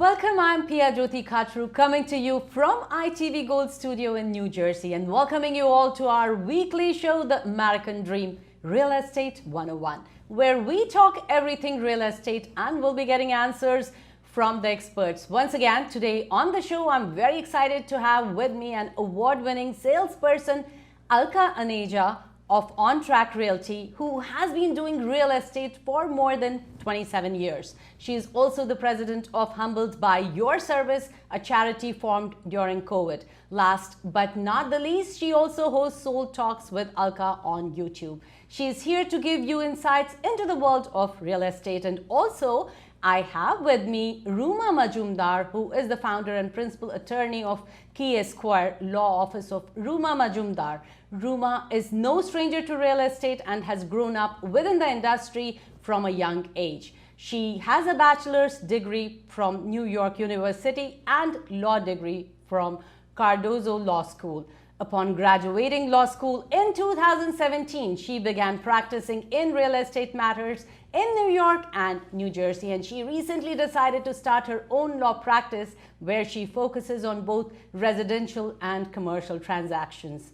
Welcome, I'm Pia Jyoti Khatru coming to you from ITV Gold Studio in New Jersey and welcoming you all to our weekly show, The American Dream, Real Estate 101, where we talk everything real estate and we'll be getting answers from the experts. Once again, today on the show, I'm very excited to have with me an award-winning salesperson, Alka Aneja of On Track Realty, who has been doing real estate for more than 27 years. She is also the president of Humbled by Your Service, a charity formed during COVID. Last but not the least, she also hosts Soul Talks with Alka on YouTube. She is here to give you insights into the world of real estate. And also, I have with me Ruma Majumdar, who is the founder and principal attorney of Key Esquire Law Office of Ruma Majumdar. Ruma is no stranger to real estate and has grown up within the industry from a young age. She has a bachelor's degree from New York University and law degree from Cardozo Law School. Upon graduating law school in 2017, she began practicing in real estate matters in New York and New Jersey, and she recently decided to start her own law practice where she focuses on both residential and commercial transactions.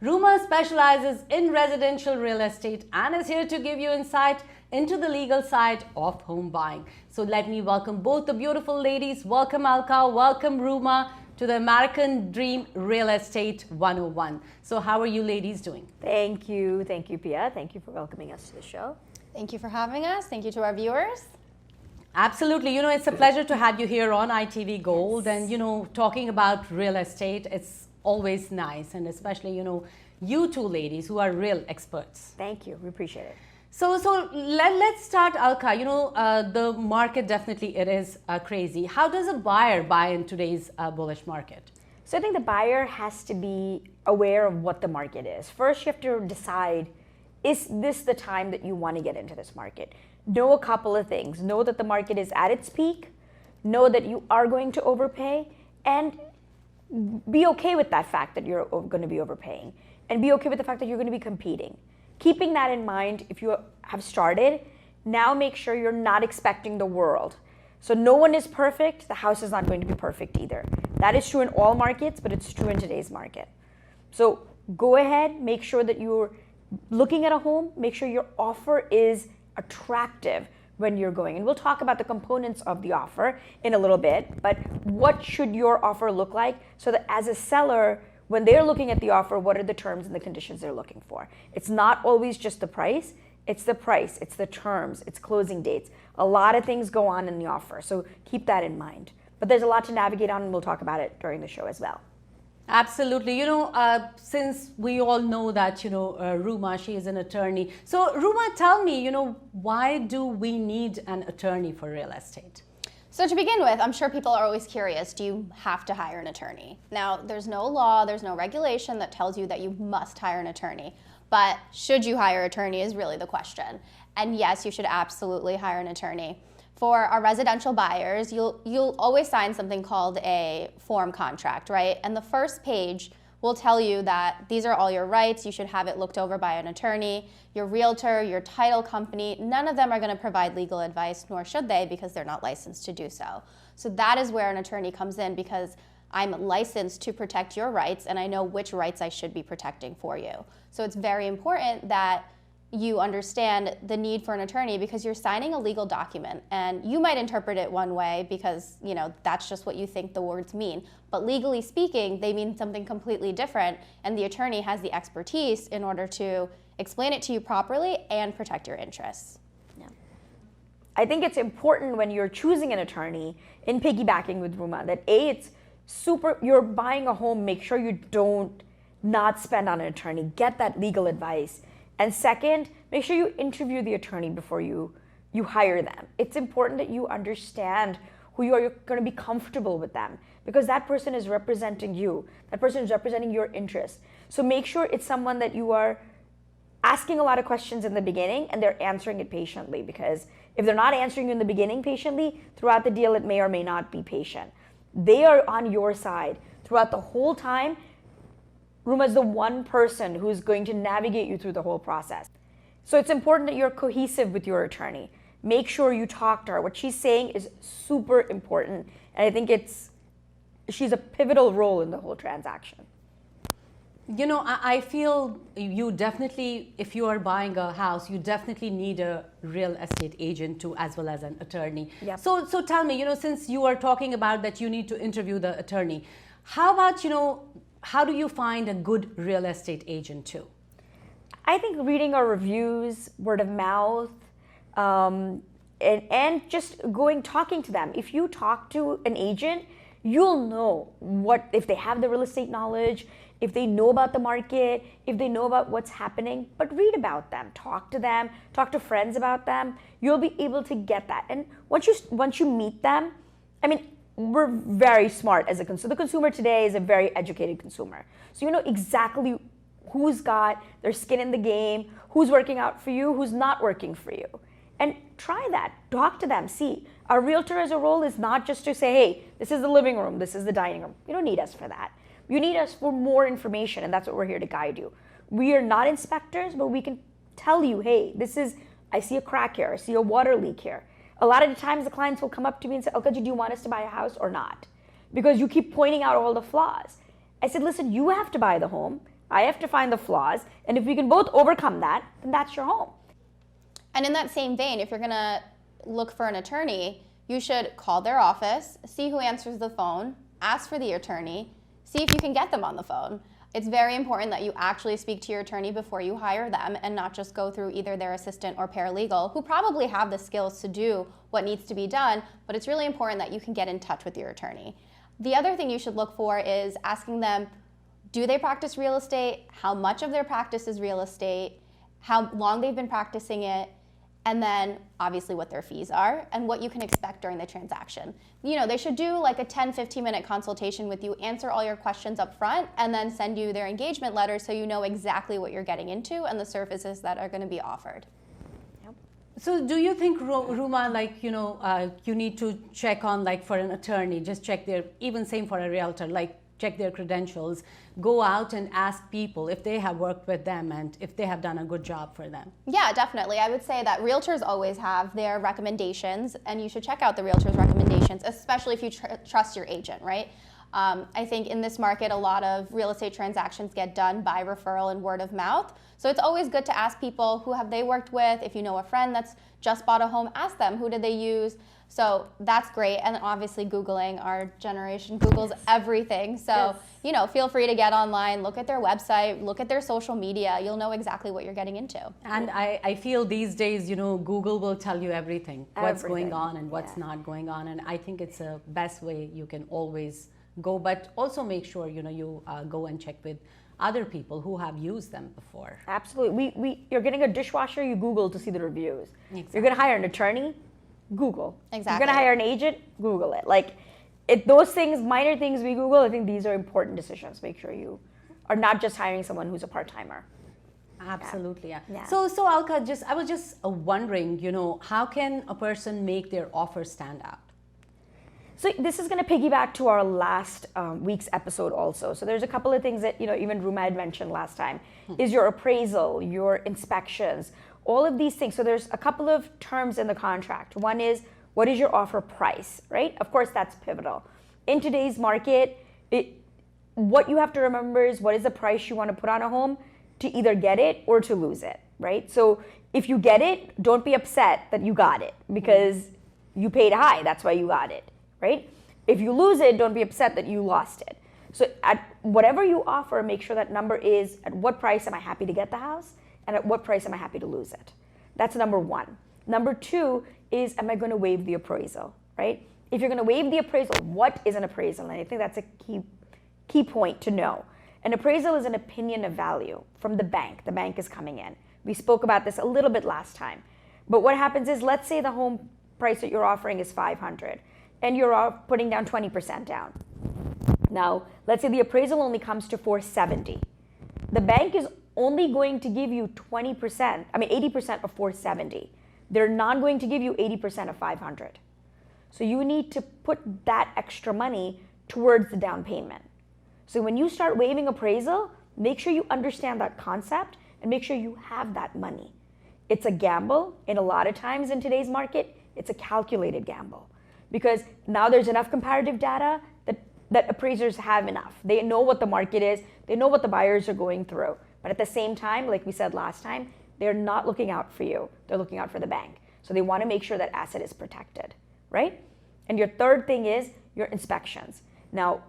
Ruma specializes in residential real estate and is here to give you insight into the legal side of home buying. So let me welcome both the beautiful ladies. Welcome Alka, welcome Ruma to the American Dream Real Estate 101. So how are you ladies doing? Thank you, Pia. Thank you for welcoming us to the show. Thank you for having us. Thank you to our viewers. Absolutely. You know, it's a pleasure to have you here on ITV Gold. Yes. And, you know, talking about real estate, it's always nice. And especially, you know, you two ladies who are real experts. Thank you. We appreciate it. So let's start, Alka. You know, the market definitely, it is crazy. How does a buyer buy in today's bullish market? So I think the buyer has to be aware of what the market is. First, you have to decide, is this the time that you want to get into this market? Know a couple of things. Know that the market is at its peak. Know that you are going to overpay. And be okay with that fact that you're going to be overpaying. And be okay with the fact that you're going to be competing. Keeping that in mind, if you have started, now make sure you're not expecting the world. So no one is perfect. The house is not going to be perfect either. That is true in all markets, but it's true in today's market. So go ahead, make sure that you're looking at a home, make sure your offer is attractive when you're going. And we'll talk about the components of the offer in a little bit, but what should your offer look like so that as a seller, when they're looking at the offer, what are the terms and the conditions they're looking for? It's not always just the price, it's the terms, it's closing dates. A lot of things go on in the offer, so keep that in mind. But there's a lot to navigate on and we'll talk about it during the show as well. Absolutely. You know, since we all know that, you know, Ruma, she is an attorney. So Ruma, tell me, you know, why do we need an attorney for real estate? So to begin with, I'm sure people are always curious, do you have to hire an attorney? Now, there's no law, there's no regulation that tells you that you must hire an attorney. But should you hire an attorney is really the question. And yes, you should absolutely hire an attorney. For our residential buyers, you'll always sign something called a form contract, right? And the first page will tell you that these are all your rights, you should have it looked over by an attorney, your realtor, your title company, none of them are going to provide legal advice, nor should they, because they're not licensed to do so. So that is where an attorney comes in, because I'm licensed to protect your rights and I know which rights I should be protecting for you. So it's very important that you understand the need for an attorney because you're signing a legal document and you might interpret it one way because, you know, that's just what you think the words mean. But legally speaking, they mean something completely different, and the attorney has the expertise in order to explain it to you properly and protect your interests. Yeah. I think it's important when you're choosing an attorney, in piggybacking with Ruma, that it's super, you're buying a home, make sure you don't not spend on an attorney, get that legal advice. And second, make sure you interview the attorney before you hire them. It's important that you understand who you are, you're going to be comfortable with them, because that person is representing you. That person is representing your interests. So make sure it's someone that you are asking a lot of questions in the beginning and they're answering it patiently, because if they're not answering you in the beginning patiently, throughout the deal it may or may not be patient. They are on your side throughout the whole time. Ruma is the one person who's going to navigate you through the whole process. So it's important that you're cohesive with your attorney. make sure you talk to her. What she's saying is super important, and I think she's a pivotal role in the whole transaction. You know, I feel you definitely, if you are buying a house, you definitely need a real estate agent too, as well as an attorney. Yep. So tell me, you know, since you are talking about that you need to interview the attorney, how about, you know, how do you find a good real estate agent too? I think reading our reviews, word of mouth, and just talking to them. If you talk to an agent, you'll know if they have the real estate knowledge, if they know about the market, if they know about what's happening. But read about them, talk to friends about them. You'll be able to get that. And once you meet them, I mean, we're very smart as a consumer. The consumer today is a very educated consumer. So you know exactly who's got their skin in the game, who's working out for you, who's not working for you. And try that. Talk to them. See, our realtor as a role is not just to say, hey, this is the living room, this is the dining room. You don't need us for that. You need us for more information, and that's what we're here to guide you. We are not inspectors, but we can tell you, hey, I see a crack here, I see a water leak here. A lot of the times the clients will come up to me and say, okay, do you want us to buy a house or not? Because you keep pointing out all the flaws. I said, listen, you have to buy the home, I have to find the flaws, and if we can both overcome that, then that's your home. And in that same vein, if you're gonna look for an attorney, you should call their office, see who answers the phone, ask for the attorney, see if you can get them on the phone. It's very important that you actually speak to your attorney before you hire them and not just go through either their assistant or paralegal, who probably have the skills to do what needs to be done, but it's really important that you can get in touch with your attorney. The other thing you should look for is asking them, do they practice real estate? How much of their practice is real estate? How long they've been practicing it? And then obviously what their fees are and what you can expect during the transaction. You know, they should do like a 10-15 minute consultation with you, answer all your questions up front, and then send you their engagement letter so you know exactly what you're getting into and the services that are going to be offered. Yep. So do you think, Ruma, like, you know, you need to check on, like, for an attorney, just check even same for a realtor, like, check their credentials, go out and ask people if they have worked with them and if they have done a good job for them? Yeah, definitely. I would say that realtors always have their recommendations, and you should check out the realtor's recommendations, especially if you trust your agent, right? I think in this market, a lot of real estate transactions get done by referral and word of mouth. So it's always good to ask people, who have they worked with? If you know a friend that's just bought a home, ask them, who did they use? So that's great. And obviously Googling, our generation Googles everything. So, you know, feel free to get online, look at their website, look at their social media. You'll know exactly what you're getting into. And I feel these days, you know, Google will tell you everything, what's going on and what's not going on. And I think it's the best way you can always go, but also make sure, you know, you go and check with other people who have used them before. Absolutely. You're getting a dishwasher, you Google to see the reviews. Exactly. You're going to hire an attorney, Google. Exactly. You're going to hire an agent, Google it. Like, those things, minor things we Google, I think these are important decisions. Make sure you are not just hiring someone who's a part-timer. Absolutely, yeah. Yeah. So Alka, I was just wondering, you know, how can a person make their offer stand out? So this is going to piggyback to our last week's episode also. So there's a couple of things that, you know, even Ruma had mentioned last time, is your appraisal, your inspections, all of these things. So there's a couple of terms in the contract. One is, what is your offer price, right? Of course, that's pivotal. In today's market, what you have to remember is, what is the price you want to put on a home to either get it or to lose it, right? So if you get it, don't be upset that you got it because you paid high, that's why you got it, right? If you lose it, don't be upset that you lost it. So at whatever you offer, make sure that number is, at what price am I happy to get the house? And at what price am I happy to lose it? That's number one. Number two is, am I going to waive the appraisal, right? If you're going to waive the appraisal, what is an appraisal? And I think that's a key point to know. An appraisal is an opinion of value from the bank. The bank is coming in. We spoke about this a little bit last time. But what happens is, let's say the home price that you're offering is $500 and you're putting down 20% down. Now, let's say the appraisal only comes to $470. The bank is only going to give you 80% of $470. They're not going to give you 80% of $500. So you need to put that extra money towards the down payment. So when you start waiving appraisal, make sure you understand that concept and make sure you have that money. it's a gamble. And a lot of times in today's market, it's a calculated gamble, because now there's enough comparative data that appraisers have enough. They know what the market is. They know what the buyers are going through. But at the same time, like we said last time, they're not looking out for you. They're looking out for the bank. So they want to make sure that asset is protected, right? And your third thing is your inspections. Now,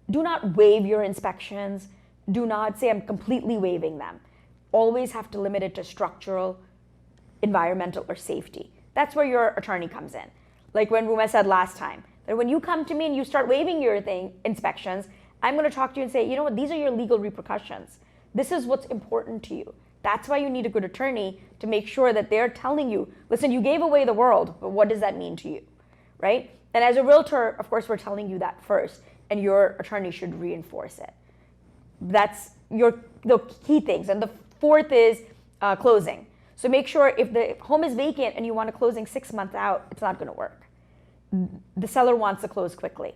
do not waive your inspections. Do not say I'm completely waiving them. Always have to limit it to structural, environmental, or safety. That's where your attorney comes in. Like when Ruma said last time, that when you come to me and you start waiving your inspections, I'm going to talk to you and say, you know what, these are your legal repercussions. This is what's important to you. That's why you need a good attorney, to make sure that they're telling you, listen, you gave away the world, but what does that mean to you, right? And as a realtor, of course, we're telling you that first, and your attorney should reinforce it. That's the key things. And the fourth is closing. So make sure if the home is vacant and you want a closing 6 months out, it's not going to work. The seller wants to close quickly.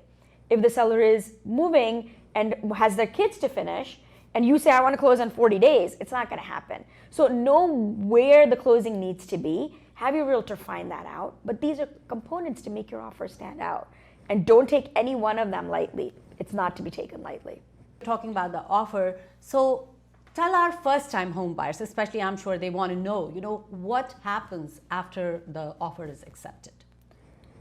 If the seller is moving and has their kids to finish, and you say, I want to close in 40 days, it's not going to happen. So know where the closing needs to be. Have your realtor find that out. But these are components to make your offer stand out. And don't take any one of them lightly. It's not to be taken lightly. Talking about the offer, so tell our first-time home buyers, especially, I'm sure they want to know, what happens after the offer is accepted?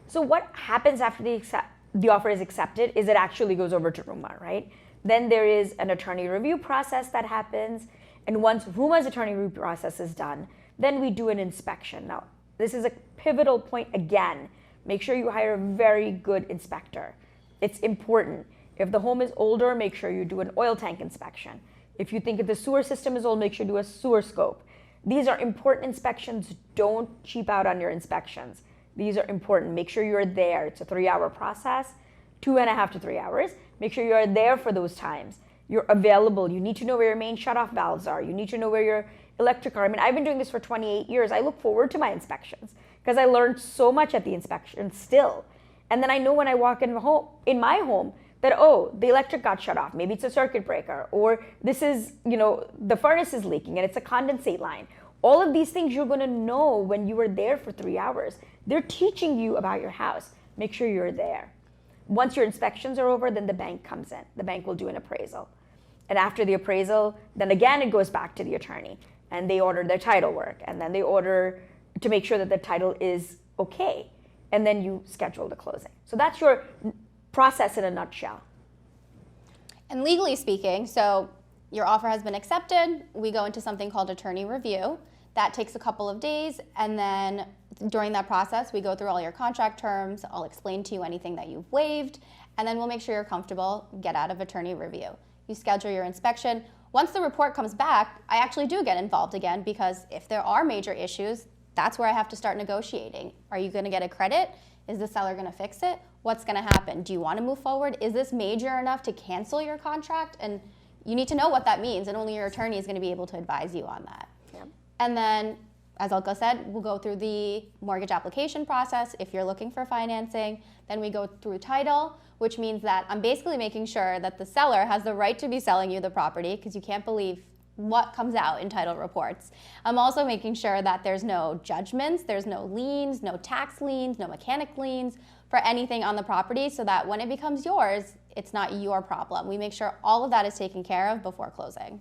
So what happens after the offer is accepted is it actually goes over to Ruma, right? Then there is an attorney review process that happens. And once Ruma's attorney review process is done, then we do an inspection. Now, this is a pivotal point again. Make sure you hire a very good inspector. It's important. If the home is older, make sure you do an oil tank inspection. If you think that the sewer system is old, make sure you do a sewer scope. These are important inspections. Don't cheap out on your inspections. These are important. Make sure you're there. It's a 3-hour process, 2.5 to 3 hours. Make sure you're there for those times. You're available. You need to know where your main shutoff valves are. You need to know where your electric are. I mean, I've been doing this for 28 years. I look forward to my inspections because I learned so much at the inspection still. And then I know when I walk in my home that, oh, the electric got shut off. Maybe it's a circuit breaker, or this is, the furnace is leaking and it's a condensate line. All of these things you're going to know when you were there for 3 hours. They're teaching you about your house. Make sure you're there. Once your inspections are over, then the bank comes in. The bank will do an appraisal. And after the appraisal, then again it goes back to the attorney. And they order their title work. And then they order to make sure that the title is okay. And then you schedule the closing. So that's your process in a nutshell. And legally speaking, so your offer has been accepted. We go into something called attorney review. That takes a couple of days, and then during that process, we go through all your contract terms. I'll explain to you anything that you've waived, and then we'll make sure you're comfortable, get out of attorney review. You schedule your inspection. Once the report comes back, I actually do get involved again, because if there are major issues, that's where I have to start negotiating. Are you gonna get a credit? Is the seller gonna fix it? What's gonna happen? Do you wanna move forward? Is this major enough to cancel your contract? And you need to know what that means, and only your attorney is gonna be able to advise you on that. And then, as Alka said, we'll go through the mortgage application process. If you're looking for financing, then we go through title, which means that I'm basically making sure that the seller has the right to be selling you the property, because you can't believe what comes out in title reports. I'm also making sure that there's no judgments, there's no liens, no tax liens, no mechanic liens for anything on the property, so that when it becomes yours, it's not your problem. We make sure all of that is taken care of before closing.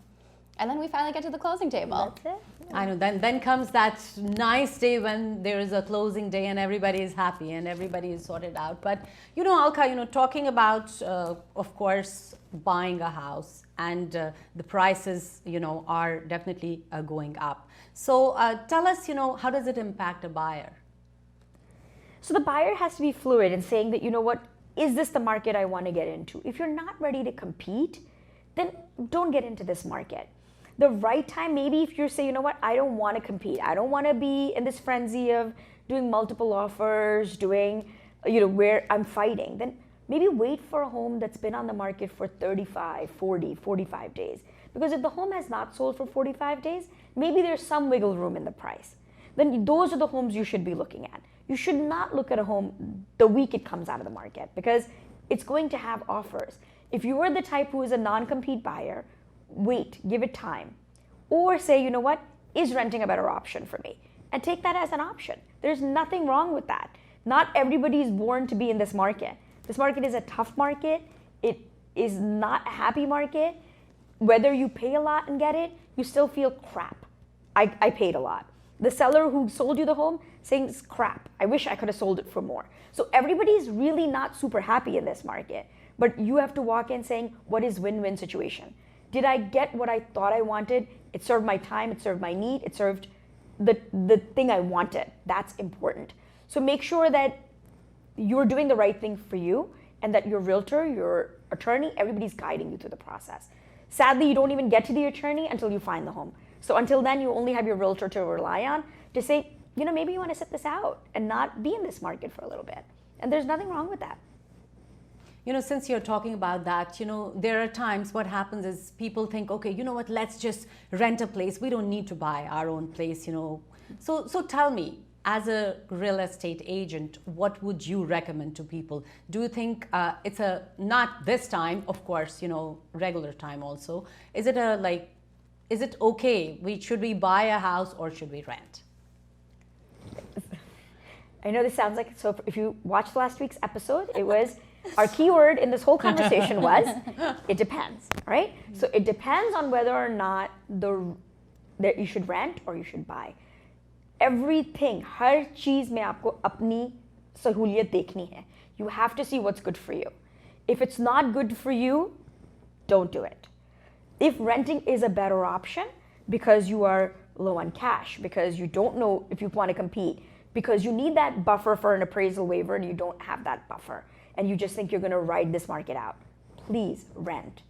And then we finally get to the closing table. That's it. I know, then comes that nice day when there is a closing day and everybody is happy and everybody is sorted out. But, Alka, talking about, of course, buying a house, and the prices, are definitely going up. So tell us, how does it impact a buyer? So the buyer has to be fluid in saying that, is this the market I want to get into? If you're not ready to compete, then don't get into this market. The right time, maybe if you say, I don't want to compete. I don't want to be in this frenzy of doing multiple offers, doing, where I'm fighting. Then maybe wait for a home that's been on the market for 35, 40, 45 days. Because if the home has not sold for 45 days, maybe there's some wiggle room in the price. Then those are the homes you should be looking at. You should not look at a home the week it comes out of the market, because it's going to have offers. If you are the type who is a non-compete buyer, wait, give it time. Or say, is renting a better option for me? And take that as an option. There's nothing wrong with that. Not everybody is born to be in this market. This market is a tough market. It is not a happy market. Whether you pay a lot and get it, you still feel crap. I paid a lot. The seller who sold you the home saying it's crap. I wish I could have sold it for more. So everybody's really not super happy in this market. But you have to walk in saying, what is win-win situation? Did I get what I thought I wanted? It served my time, it served my need, it served the thing I wanted. That's important. So make sure that you're doing the right thing for you and that your realtor, your attorney, everybody's guiding you through the process. Sadly, you don't even get to the attorney until you find the home. So until then, you only have your realtor to rely on to say, maybe you want to sit this out and not be in this market for a little bit. And there's nothing wrong with that. Since you're talking about that, there are times what happens is people think, okay, you know what, let's just rent a place. We don't need to buy our own place, So tell me, as a real estate agent, what would you recommend to people? Do you think it's not this time, of course, regular time also. Is it okay? Should we buy a house or should we rent? I know this sounds like, so if you watched last week's episode, it was, our keyword in this whole conversation was, it depends, right? So it depends on whether or not that you should rent or you should buy. Everything, हर चीज में आपको अपनी सहूलियत देखनी है. You have to see what's good for you. If it's not good for you, don't do it. If renting is a better option because you are low on cash, because you don't know if you want to compete, because you need that buffer for an appraisal waiver and you don't have that buffer, and you just think you're going to ride this market out, please rent.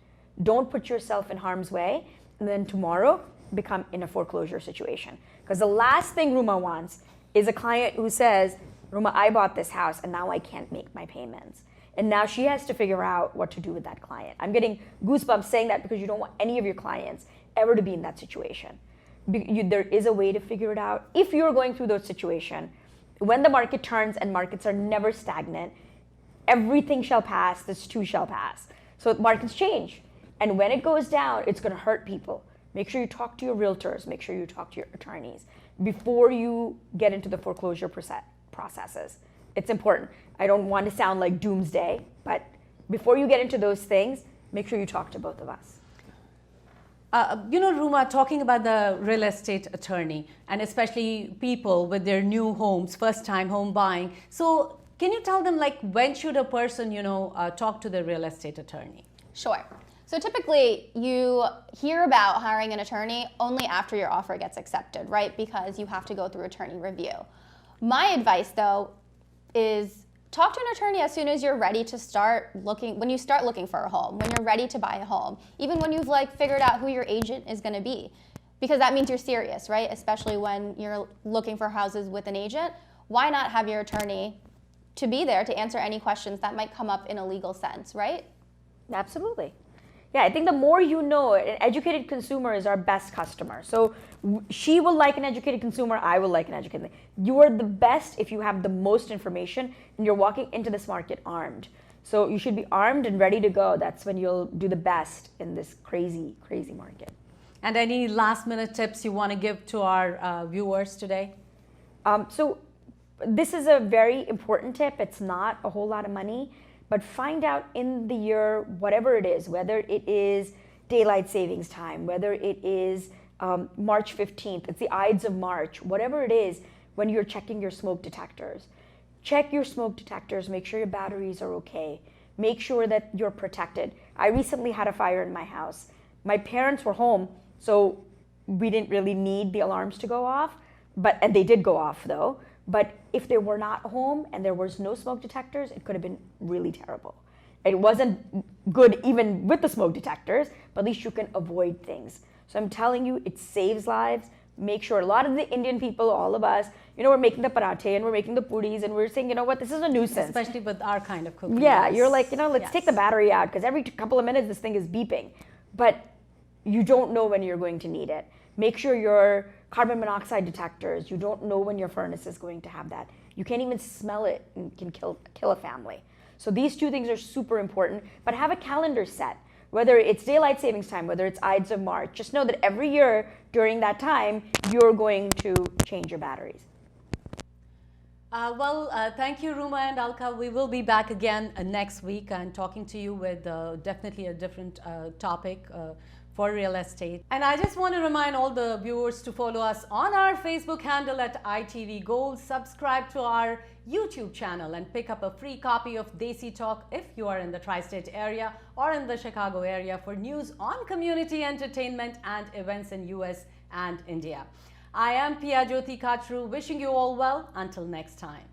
Don't put yourself in harm's way and then tomorrow become in a foreclosure situation. Because the last thing Ruma wants is a client who says, Ruma, I bought this house and now I can't make my payments. And now she has to figure out what to do with that client. I'm getting goosebumps saying that because you don't want any of your clients ever to be in that situation. There is a way to figure it out. If you're going through those situations, when the market turns, and markets are never stagnant, everything shall pass, this too shall pass. So markets change. And when it goes down, it's going to hurt people. Make sure you talk to your realtors. Make sure you talk to your attorneys before you get into the foreclosure processes. It's important. I don't want to sound like doomsday, but before you get into those things, make sure you talk to both of us. Ruma, talking about the real estate attorney and especially people with their new homes, first time home buying. So can you tell them when should a person, talk to the real estate attorney? Sure. So typically you hear about hiring an attorney only after your offer gets accepted, right? Because you have to go through attorney review. My advice though is talk to an attorney as soon as you're ready to start looking, when you start looking for a home, when you're ready to buy a home, even when you've figured out who your agent is going to be, because that means you're serious, right? Especially when you're looking for houses with an agent. Why not have your attorney to be there to answer any questions that might come up in a legal sense, right? Absolutely. Yeah, I think the more you know, an educated consumer is our best customer. So she will like an educated consumer, I will like an educated. You are the best if you have the most information and you're walking into this market armed. So you should be armed and ready to go. That's when you'll do the best in this crazy, crazy market. And any last minute tips you want to give to our viewers today? So this is a very important tip. It's not a whole lot of money. But find out in the year, whatever it is, whether it is daylight savings time, whether it is March 15th, it's the Ides of March, whatever it is, when you're checking your smoke detectors. Check your smoke detectors, make sure your batteries are okay. Make sure that you're protected. I recently had a fire in my house. My parents were home, so we didn't really need the alarms to go off, and they did go off though. But if they were not home and there was no smoke detectors, it could have been really terrible. It wasn't good even with the smoke detectors, but at least you can avoid things. So I'm telling you, it saves lives. Make sure, a lot of the Indian people, all of us, we're making the parathe and we're making the puris and we're saying, you know what, this is a nuisance. Especially with our kind of cooking. Yeah, you're like, let's take the battery out because every couple of minutes this thing is beeping. But you don't know when you're going to need it. Make sure your carbon monoxide detectors, you don't know when your furnace is going to have that. You can't even smell it and can kill a family. So these two things are super important, but have a calendar set. whether it's daylight savings time, whether it's Ides of March, just know that every year during that time, you're going to change your batteries. Thank you, Ruma and Alka. We will be back again next week and talking to you with definitely a different topic for real estate. And I just want to remind all the viewers to follow us on our Facebook handle at ITV Gold, subscribe to our YouTube channel and pick up a free copy of Desi Talk if you are in the tri-state area or in the Chicago area for news on community entertainment and events in US and India. I am Pia Jyoti Kachru, wishing you all well until next time.